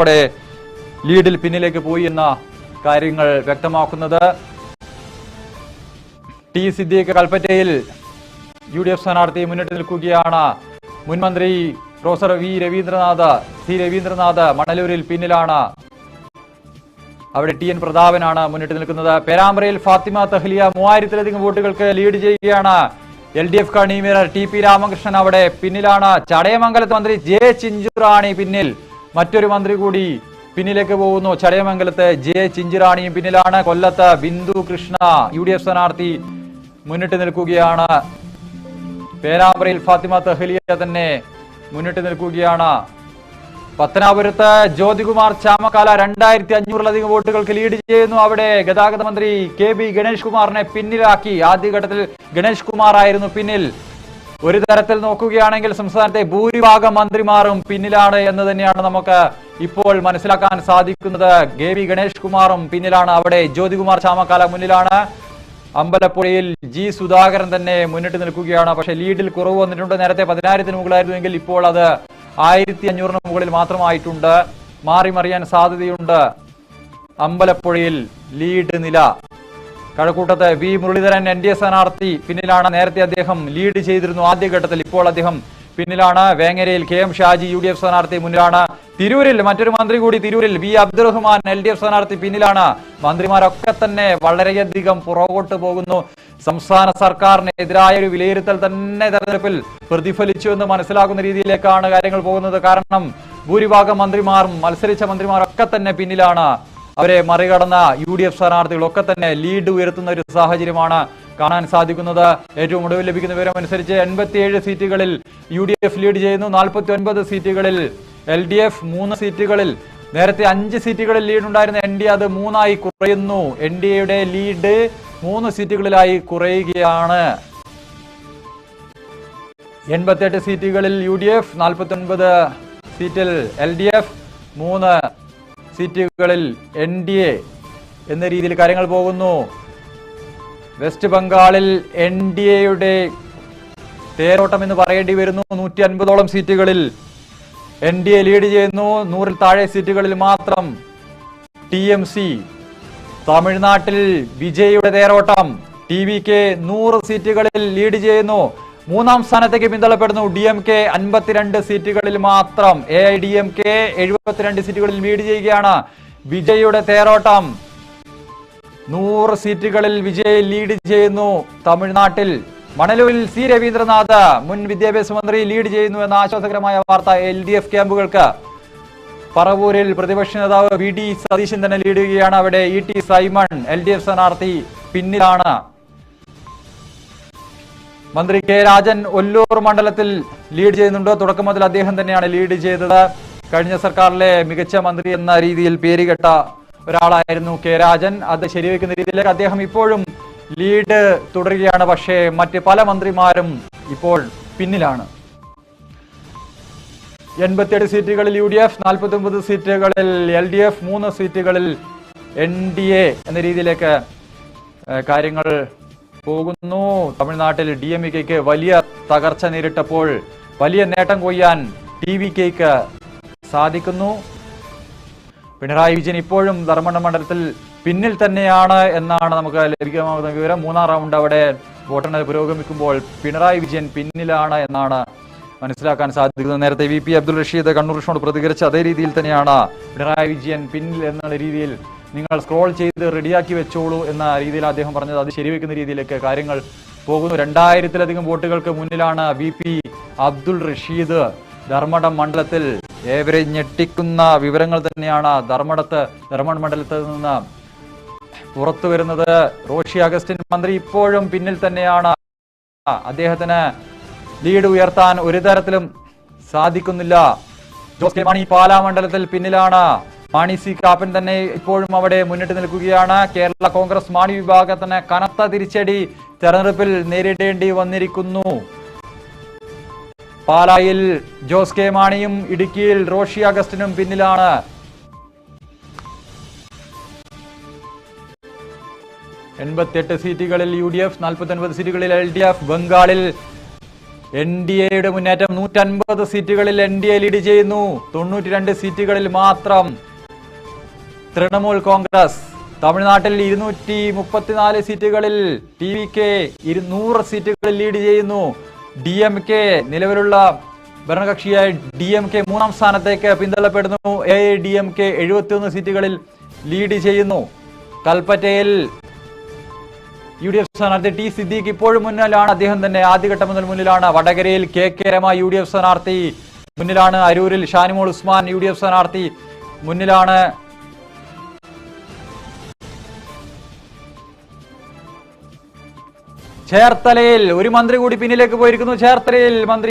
ഉൾപ്പെടെ ലീഡിൽ പിന്നിലേക്ക് പോയി എന്ന കാര്യങ്ങൾ വ്യക്തമാക്കുന്നത്. ടി സിദ്ദീഖ് കൽപ്പറ്റയിൽ UDF സ്ഥാനാർത്ഥി മുന്നിട്ട് നിൽക്കുകയാണ്. മുൻമന്ത്രി പ്രൊഫസർ സി രവീന്ദ്രനാഥ് മണലൂരിൽ പിന്നിലാണ്. അവിടെ TN പ്രതാപനാണ് മുന്നിട്ട് നിൽക്കുന്നത്. പേരാമ്പ്രയിൽ ഫാത്തിമ തഹ്ലിയ 3000-ലധികം വോട്ടുകൾക്ക് ലീഡ് ചെയ്യുകയാണ്. LDF കൺവീനർ TP രാമകൃഷ്ണൻ അവിടെ പിന്നിലാണ്. ചടയമംഗലത്ത് മന്ത്രി J ചിഞ്ചുറാണി പിന്നിൽ. മറ്റൊരു മന്ത്രി കൂടി പിന്നിലേക്ക് പോകുന്നു. ചടയമംഗലത്ത് J ചിഞ്ചുറാണിയും പിന്നിലാണ്. കൊല്ലത്ത് ബിന്ദു കൃഷ്ണ UDF സ്ഥാനാർത്ഥി മുന്നിട്ട് നിൽക്കുകയാണ്. പേരാമ്പ്രയിൽ ഫാത്തിമ തഹ്ലിയ തന്നെ മുന്നിട്ട് നിൽക്കുകയാണ്. പത്തനാപുരത്ത് ജ്യോതികുമാർ ചാമക്കാല 2500-ലധികം വോട്ടുകൾക്ക് ലീഡ് ചെയ്യുന്നു. അവിടെ ഗതാഗത മന്ത്രി KB ഗണേഷ് കുമാറിനെ പിന്നിലാക്കി. ആദ്യഘട്ടത്തിൽ ഗണേഷ് കുമാർ ആയിരുന്നു പിന്നിൽ. ഒരു തരത്തിൽ നോക്കുകയാണെങ്കിൽ സംസ്ഥാനത്തെ ഭൂരിഭാഗം മന്ത്രിമാരും പിന്നിലാണ് എന്ന് തന്നെയാണ് നമുക്ക് ഇപ്പോൾ മനസ്സിലാക്കാൻ സാധിക്കുന്നത്. KB ഗണേഷ് കുമാറും പിന്നിലാണ്. അവിടെ ജ്യോതികുമാർ ചാമക്കാല മുന്നിലാണ്. അമ്പലപ്പുഴയിൽ G സുധാകരൻ തന്നെ മുന്നിട്ട് നിൽക്കുകയാണ്. പക്ഷേ ലീഡിൽ കുറവ് വന്നിട്ടുണ്ട്. നേരത്തെ 10,000-ന് മുകളിലായിരുന്നുവെങ്കിൽ ഇപ്പോൾ അത് 1500-ന് മുകളിൽ മാത്രമായിട്ടുണ്ട്. മാറിമറിയാൻ സാധ്യതയുണ്ട്. അമ്പലപ്പുഴയിൽ ലീഡ് നില. കഴക്കൂട്ടത്ത് V മുരളീധരൻ NDA സ്ഥാനാർത്ഥി പിന്നിലാണ്. നേരത്തെ അദ്ദേഹം ലീഡ് ചെയ്തിരുന്നു ആദ്യഘട്ടത്തിൽ. ഇപ്പോൾ അദ്ദേഹം പിന്നിലാണ്. വേങ്ങരയിൽ KM ഷാജി UDF സ്ഥാനാർത്ഥി മുന്നിലാണ്. തിരൂരിൽ മറ്റൊരു മന്ത്രി കൂടി, തിരൂരിൽ V അബ്ദുറഹ്മാൻ LDF സ്ഥാനാർത്ഥി പിന്നിലാണ്. മന്ത്രിമാരൊക്കെ തന്നെ വളരെയധികം പുറകോട്ട് പോകുന്നു. സംസ്ഥാന സർക്കാരിനെതിരായ ഒരു വിലയിരുത്തൽ തന്നെ തെരഞ്ഞെടുപ്പിൽ പ്രതിഫലിച്ചു എന്ന് മനസ്സിലാക്കുന്ന രീതിയിലേക്കാണ് കാര്യങ്ങൾ പോകുന്നത്. കാരണം ഭൂരിഭാഗം മന്ത്രിമാരും മത്സരിച്ച മന്ത്രിമാരൊക്കെ തന്നെ പിന്നിലാണ്. അവരെ മറികടന്ന UDF സ്ഥാനാർത്ഥികളൊക്കെ തന്നെ ലീഡ് ഉയർത്തുന്ന ഒരു സാഹചര്യമാണ് കാണാൻ സാധിക്കുന്നത്. ഏറ്റവും ഒടുവിൽ ലഭിക്കുന്ന വിവരം അനുസരിച്ച് 87 സീറ്റുകളിൽ UDF ലീഡ് ചെയ്യുന്നു. 49 സീറ്റുകളിൽ LDF, 3 സീറ്റുകളിൽ നേരത്തെ 5 സീറ്റുകളിൽ ലീഡ് ഉണ്ടായിരുന്ന NDA അത് 3 കുറയുന്നു. NDAയുടെ ലീഡ് 3 സീറ്റുകളിലായി കുറയുകയാണ്. 88 സീറ്റുകളിൽ UDF, 49 സീറ്റിൽ LDF, 3 സീറ്റുകളിൽ NDA എന്ന രീതിയിൽ കാര്യങ്ങൾ പോകുന്നു. വെസ്റ്റ് ബംഗാളിൽ NDAയുടെ തേരോട്ടം എന്ന് പറയേണ്ടി വരുന്നു. 150ഓളം സീറ്റുകളിൽ NDA ലീഡ് ചെയ്യുന്നു. 100-ൽ താഴെ സീറ്റുകളിൽ മാത്രം TMC. തമിഴ്നാട്ടിൽ വിജയുടെ തേരോട്ടം. TVK 100 സീറ്റുകളിൽ ലീഡ് ചെയ്യുന്നു. 3-ാം സ്ഥാനത്തേക്ക് പിന്തള്ളപ്പെടുന്നു. DMK 52 സീറ്റുകളിൽ മാത്രം. AIDMK 72 സീറ്റുകളിൽ ലീഡ് ചെയ്യുകയാണ്. വിജയുടെ തേരോട്ടം. 100 സീറ്റുകളിൽ വിജയ് ലീഡ് ചെയ്യുന്നു. തമിഴ്നാട്ടിൽ മണലൂരിൽ C രവീന്ദ്രനാഥ് മുൻ വിദ്യാഭ്യാസ മന്ത്രി ലീഡ് ചെയ്യുന്നു എന്ന ആശ്വാസകരമായ വാർത്ത LDF ക്യാമ്പുകൾക്ക്. പറവൂരിൽ പ്രതിപക്ഷ നേതാവ് VD സതീശൻ തന്നെ ലീഡ് ചെയ്യുകയാണ്. അവിടെ ET സൈമൺ LDF സ്ഥാനാർത്ഥി പിന്നിലാണ്. മന്ത്രി K രാജൻ ഒല്ലൂർ മണ്ഡലത്തിൽ ലീഡ് ചെയ്യുന്നുണ്ട്. തുടക്കം മുതൽ അദ്ദേഹം തന്നെയാണ് ലീഡ് ചെയ്തത്. കഴിഞ്ഞ സർക്കാരിലെ മികച്ച മന്ത്രി എന്ന രീതിയിൽ പേരുകെട്ട ഒരാളായിരുന്നു K രാജൻ. അത് ശരിവെക്കുന്ന രീതിയിലേക്ക് അദ്ദേഹം ഇപ്പോഴും ലീഡ് തുടരുകയാണ്. പക്ഷേ മറ്റ് പല മന്ത്രിമാരും ഇപ്പോൾ പിന്നിലാണ്. 87 സീറ്റുകളിൽ UDF, 49 സീറ്റുകളിൽ LDF, 3 സീറ്റുകളിൽ NDA എന്ന രീതിയിലേക്ക് കാര്യങ്ങൾ പോകുന്നു. തമിഴ്നാട്ടിൽ DMK-ക്ക് വലിയ തകർച്ച നേരിട്ടപ്പോൾ വലിയ നേട്ടം കൊയ്യാൻ TVK-ക്ക് സാധിക്കുന്നു. പിണറായി വിജയൻ ഇപ്പോഴും ധർമ്മടം മണ്ഡലത്തിൽ പിന്നിൽ തന്നെയാണ് എന്നാണ് നമുക്ക് ലഭിക്കാവുന്ന വിവരം. 3-ാം റൗണ്ട് അവിടെ വോട്ടെണ്ണൽ പുരോഗമിക്കുമ്പോൾ പിണറായി വിജയൻ പിന്നിലാണ് എന്നാണ് മനസ്സിലാക്കാൻ സാധിക്കുന്നത്. നേരത്തെ VP അബ്ദുൾ റഷീദ് കണ്ണൂർ വിഷനോട് പ്രതികരിച്ച അതേ രീതിയിൽ തന്നെയാണ് പിണറായി വിജയൻ പിന്നിൽ എന്നുള്ള രീതിയിൽ നിങ്ങൾ സ്ക്രോൾ ചെയ്ത് റെഡിയാക്കി വെച്ചോളൂ എന്ന രീതിയിൽ അദ്ദേഹം പറഞ്ഞത്. അത് ശരിവെക്കുന്ന രീതിയിലേക്ക് കാര്യങ്ങൾ പോകുന്നു. 2000-ലധികം വോട്ടുകൾക്ക് മുന്നിലാണ് VP അബ്ദുൾ റഷീദ് ധർമ്മടം മണ്ഡലത്തിൽ. ഏവരെ ഞെട്ടിക്കുന്ന വിവരങ്ങൾ തന്നെയാണ് ധർമ്മടം മണ്ഡലത്തിൽ നിന്ന് പുറത്തു വരുന്നത്. റോഷി അഗസ്റ്റിൻ മന്ത്രി ഇപ്പോഴും പിന്നിൽ തന്നെയാണ്. അദ്ദേഹത്തിന് ലീഡ് ഉയർത്താൻ ഒരു തരത്തിലും സാധിക്കുന്നില്ല. ജോസ് കെ മാണി പാലാ മണ്ഡലത്തിൽ പിന്നിലാണ്. മാണി C കാപ്പൻ തന്നെ ഇപ്പോഴും അവിടെ മുന്നിട്ട് നിൽക്കുകയാണ്. കേരള കോൺഗ്രസ് മാണി വിഭാഗത്തിന് കനത്ത തിരിച്ചടി തെരഞ്ഞെടുപ്പിൽ നേരിടേണ്ടി വന്നിരിക്കുന്നു. പാലായിൽ ജോസ് കെ മാണിയും ഇടുക്കിയിൽ റോഷി അഗസ്റ്റിനും പിന്നിലാണ്. 88 സീറ്റുകളിൽ UDF, 49 സീറ്റുകളിൽ LDF. ബംഗാളിൽ NDAയുടെ മുന്നേറ്റം 150 സീറ്റുകളിൽ NDA ലീഡ് ചെയ്യുന്നു. 92 സീറ്റുകളിൽ മാത്രം തൃണമൂൽ കോൺഗ്രസ്. തമിഴ്നാട്ടിൽ 234 സീറ്റുകളിൽ TVK 100 സീറ്റുകളിൽ ലീഡ് ചെയ്യുന്നു. DMK നിലവിലുള്ള ഭരണകക്ഷിയായ DMK 3ാം സ്ഥാനത്തേക്ക് പിന്തള്ളപ്പെടുന്നു. AIDMK 71 സീറ്റുകളിൽ ലീഡ് ചെയ്യുന്നു. കൽപ്പറ്റയിൽ UDF സ്ഥാനാർത്ഥി T സിദ്ദീഖ് ഇപ്പോഴും മുന്നിലാണ്. അദ്ദേഹം തന്നെ ആദ്യഘട്ടം മുതൽ മുന്നിലാണ്. വടകരയിൽ KK രമ UDF സ്ഥാനാർത്ഥി മുന്നിലാണ്. അരൂരിൽ ഷാനിമോൾ ഉസ്മാൻ UDF സ്ഥാനാർത്ഥി മുന്നിലാണ്. ചേർത്തലയിൽ ഒരു മന്ത്രി കൂടി പിന്നിലേക്ക് പോയിരിക്കുന്നു. ചേർത്തലയിൽ മന്ത്രി